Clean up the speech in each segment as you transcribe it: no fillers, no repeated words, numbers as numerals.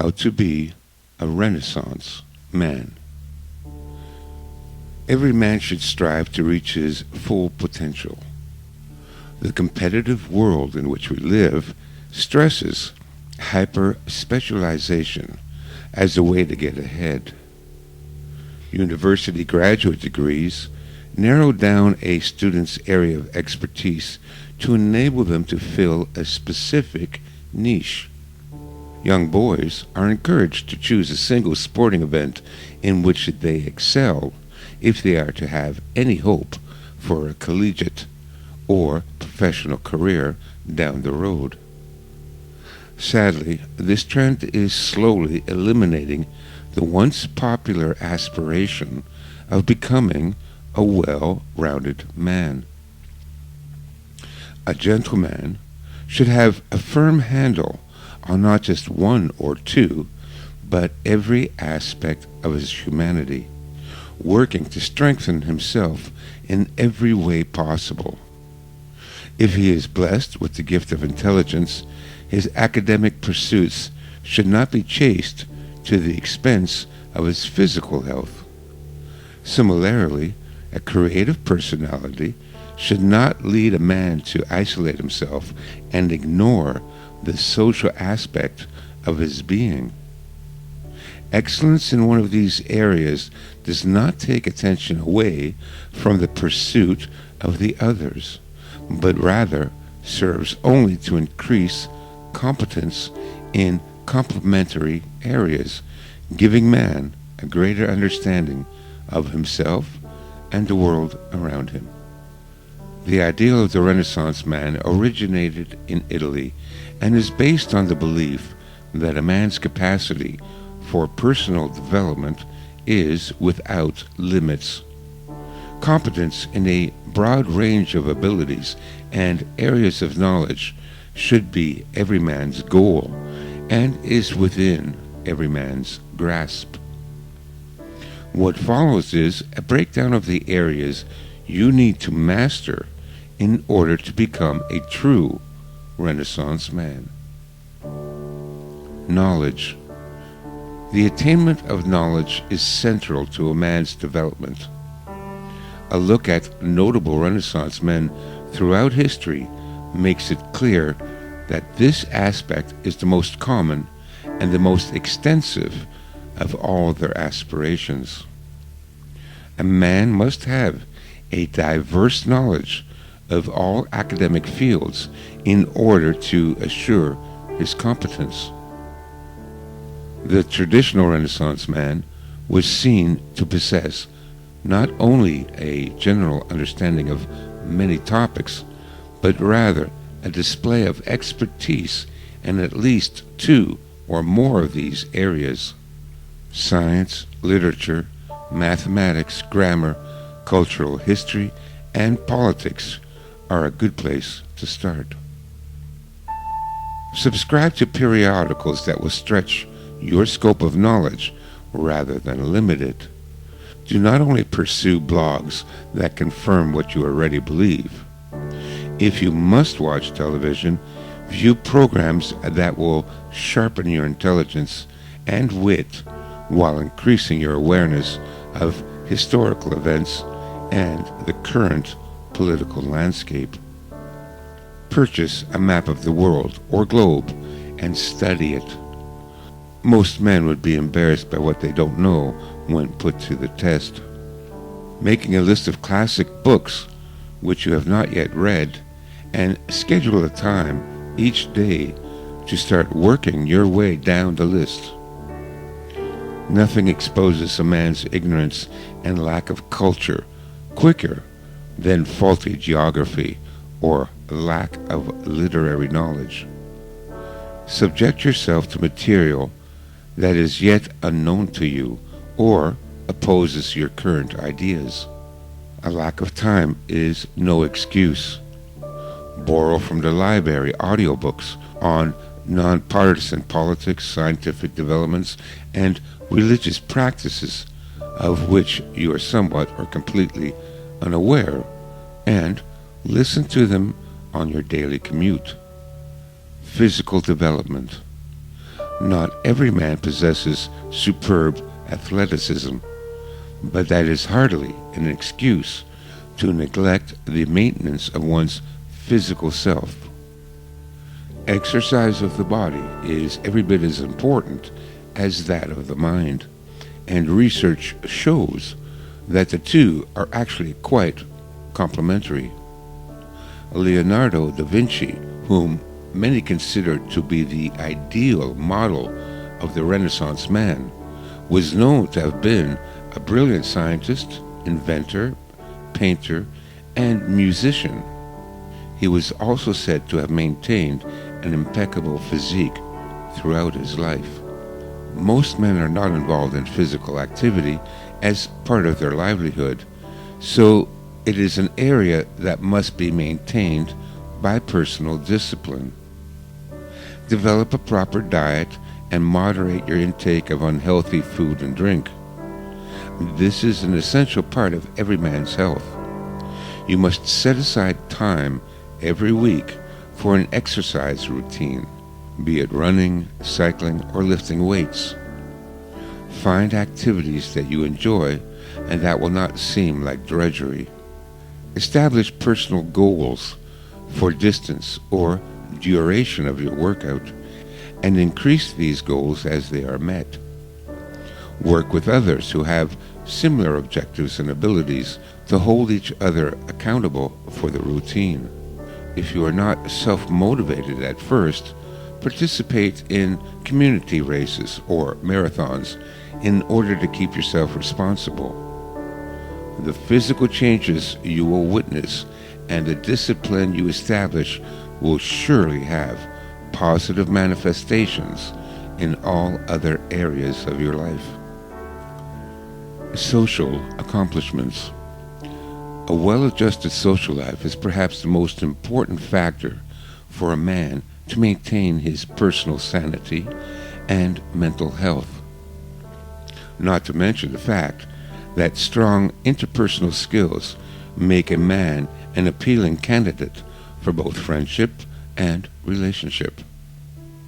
How to be a Renaissance man. Every man should strive to reach his full potential. The competitive world in which we live stresses hyper-specialization as a way to get ahead. University graduate degrees narrow down a student's area of expertise to enable them to fill a specific niche. Young boys are encouraged to choose a single sporting event in which they excel if they are to have any hope for a collegiate or professional career down the road. Sadly, this trend is slowly eliminating the once popular aspiration of becoming a well-rounded man. A gentleman should have a firm handle on not just one or two, but every aspect of his humanity, working to strengthen himself in every way possible. If he is blessed with the gift of intelligence, his academic pursuits should not be chased to the expense of his physical health. Similarly, a creative personality should not lead a man to isolate himself and ignore the social aspect of his being. Excellence in one of these areas does not take attention away from the pursuit of the others, but rather serves only to increase competence in complementary areas, giving man a greater understanding of himself and the world around him. The ideal of the Renaissance man originated in Italy and is based on the belief that a man's capacity for personal development is without limits. Competence in a broad range of abilities and areas of knowledge should be every man's goal and is within every man's grasp. What follows is a breakdown of the areas you need to master in order to become a true Renaissance man. Knowledge. The attainment of knowledge is central to a man's development. A look at notable Renaissance men throughout history makes it clear that this aspect is the most common and the most extensive of all their aspirations. A man must have a diverse knowledge of all academic fields in order to assure his competence. The traditional Renaissance man was seen to possess not only a general understanding of many topics, but rather a display of expertise in at least two or more of these areas. Science, literature, mathematics, grammar, cultural history, and politics are a good place to start. Subscribe to periodicals that will stretch your scope of knowledge rather than limit it. Do not only pursue blogs that confirm what you already believe. If you must watch television, view programs that will sharpen your intelligence and wit while increasing your awareness of historical events and the current political landscape. Purchase a map of the world or globe and study it. Most men would be embarrassed by what they don't know when put to the test. Making a list of classic books which you have not yet read and schedule a time each day to start working your way down the list. Nothing exposes a man's ignorance and lack of culture quicker than faulty geography or lack of literary knowledge. Subject yourself to material that is yet unknown to you or opposes your current ideas. A lack of time is no excuse. Borrow from the library audiobooks on nonpartisan politics, scientific developments, and religious practices of which you are somewhat or completely unaware, and listen to them on your daily commute. Physical development. Not every man possesses superb athleticism, but that is hardly an excuse to neglect the maintenance of one's physical self. Exercise of the body is every bit as important as that of the mind, and research shows that the two are actually quite complementary. Leonardo da Vinci, whom many consider to be the ideal model of the Renaissance man, was known to have been a brilliant scientist, inventor, painter, and musician. He was also said to have maintained an impeccable physique throughout his life. Most men are not involved in physical activity as part of their livelihood, so it is an area that must be maintained by personal discipline. Develop a proper diet and moderate your intake of unhealthy food and drink. This is an essential part of every man's health. You must set aside time every week for an exercise routine, be it running, cycling, or lifting weights. Find activities that you enjoy and that will not seem like drudgery. Establish personal goals for distance or duration of your workout, and increase these goals as they are met. Work with others who have similar objectives and abilities to hold each other accountable for the routine. If you are not self-motivated at first, participate in community races or marathons in order to keep yourself responsible. The physical changes you will witness and the discipline you establish will surely have positive manifestations in all other areas of your life. Social accomplishments. A well-adjusted social life is perhaps the most important factor for a man to maintain his personal sanity and mental health. Not to mention the fact that strong interpersonal skills make a man an appealing candidate for both friendship and relationship.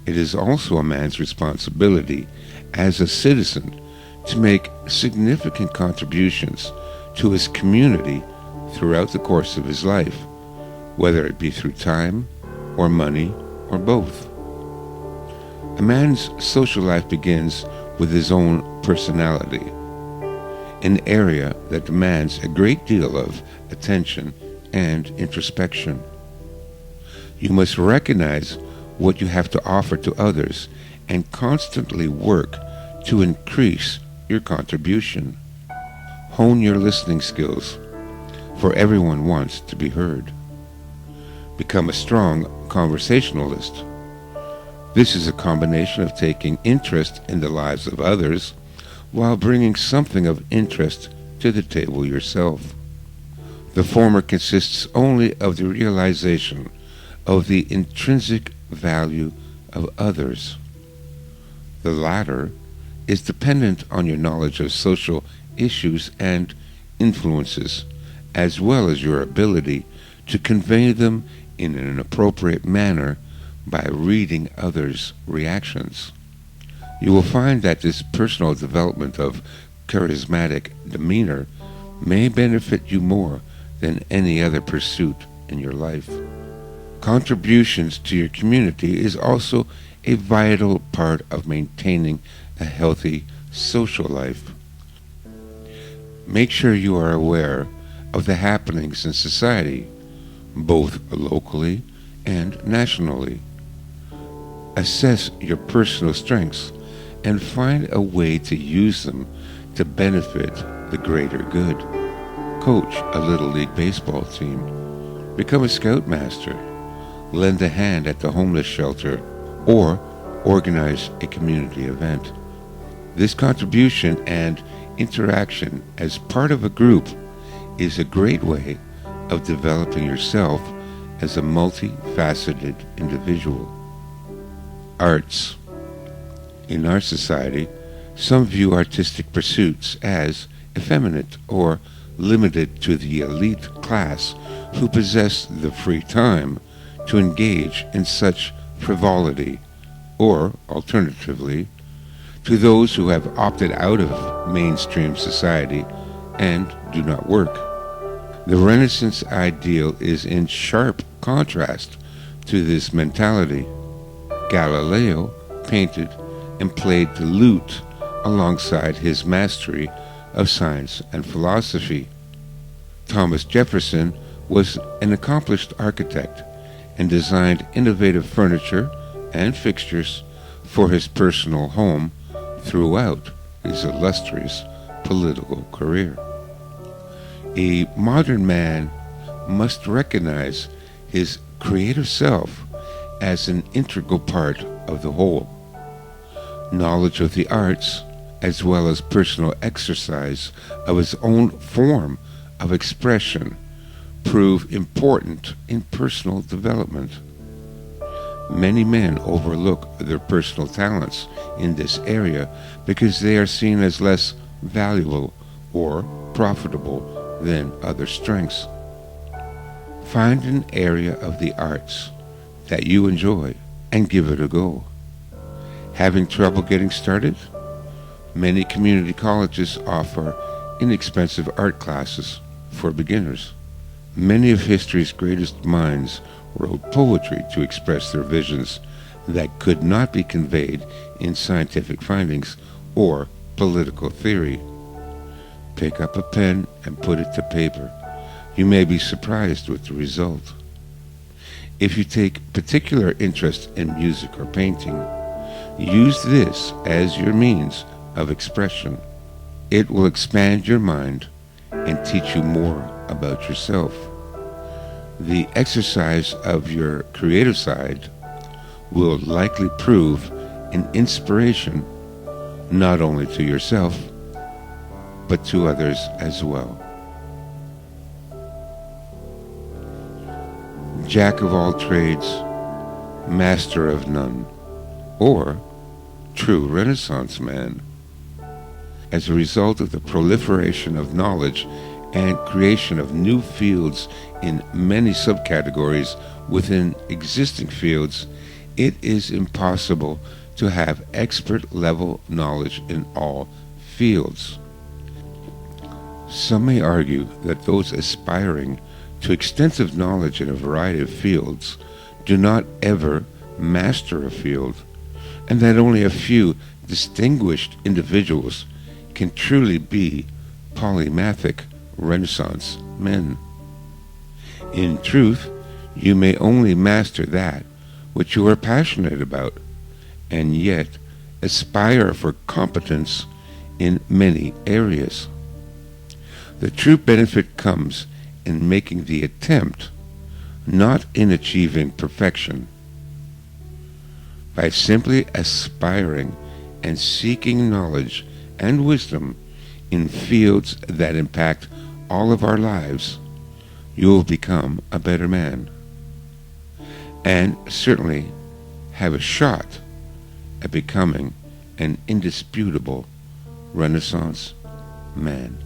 It is also a man's responsibility as a citizen to make significant contributions to his community throughout the course of his life, whether it be through time or money or both. A man's social life begins with his own personality, an area that demands a great deal of attention and introspection. You must recognize what you have to offer to others and constantly work to increase your contribution. Hone your listening skills, for everyone wants to be heard. Become a strong conversationalist. This is a combination of taking interest in the lives of others while bringing something of interest to the table yourself. The former consists only of the realization of the intrinsic value of others. The latter is dependent on your knowledge of social issues and influences, as well as your ability to convey them in an appropriate manner by reading others' reactions. You will find that this personal development of charismatic demeanor may benefit you more than any other pursuit in your life. Contributions to your community is also a vital part of maintaining a healthy social life. Make sure you are aware of the happenings in society, both locally and nationally. Assess your personal strengths and find a way to use them to benefit the greater good. Coach a Little League baseball team. Become a scoutmaster. Lend a hand at the homeless shelter, or organize a community event. This contribution and interaction as part of a group is a great way of developing yourself as a multifaceted individual. Arts. In our society, some view artistic pursuits as effeminate or limited to the elite class who possess the free time to engage in such frivolity or, alternatively, to those who have opted out of mainstream society and do not work. The Renaissance ideal is in sharp contrast to this mentality. Galileo painted and played the lute alongside his mastery of science and philosophy. Thomas Jefferson was an accomplished architect and designed innovative furniture and fixtures for his personal home throughout his illustrious political career. A modern man must recognize his creative self as an integral part of the whole. Knowledge of the arts, as well as personal exercise of his own form of expression, prove important in personal development. Many men overlook their personal talents in this area because they are seen as less valuable or profitable than other strengths. Find an area of the arts that you enjoy and give it a go. Having trouble getting started? Many community colleges offer inexpensive art classes for beginners. Many of history's greatest minds wrote poetry to express their visions that could not be conveyed in scientific findings or political theory. Pick up a pen and put it to paper. You may be surprised with the result. If you take particular interest in music or painting, use this as your means of expression. It will expand your mind and teach you more about yourself. The exercise of your creative side will likely prove an inspiration not only to yourself, but to others as well. Jack of all trades, master of none, or true Renaissance man. As a result of the proliferation of knowledge and creation of new fields in many subcategories within existing fields, it is impossible to have expert-level knowledge in all fields. Some may argue that those aspiring to extensive knowledge in a variety of fields do not ever master a field, and that only a few distinguished individuals can truly be polymathic Renaissance men. In truth, you may only master that which you are passionate about, and yet aspire for competence in many areas. The true benefit comes in making the attempt, not in achieving perfection. By simply aspiring and seeking knowledge and wisdom in fields that impact all of our lives, you will become a better man, and certainly have a shot at becoming an indisputable Renaissance man.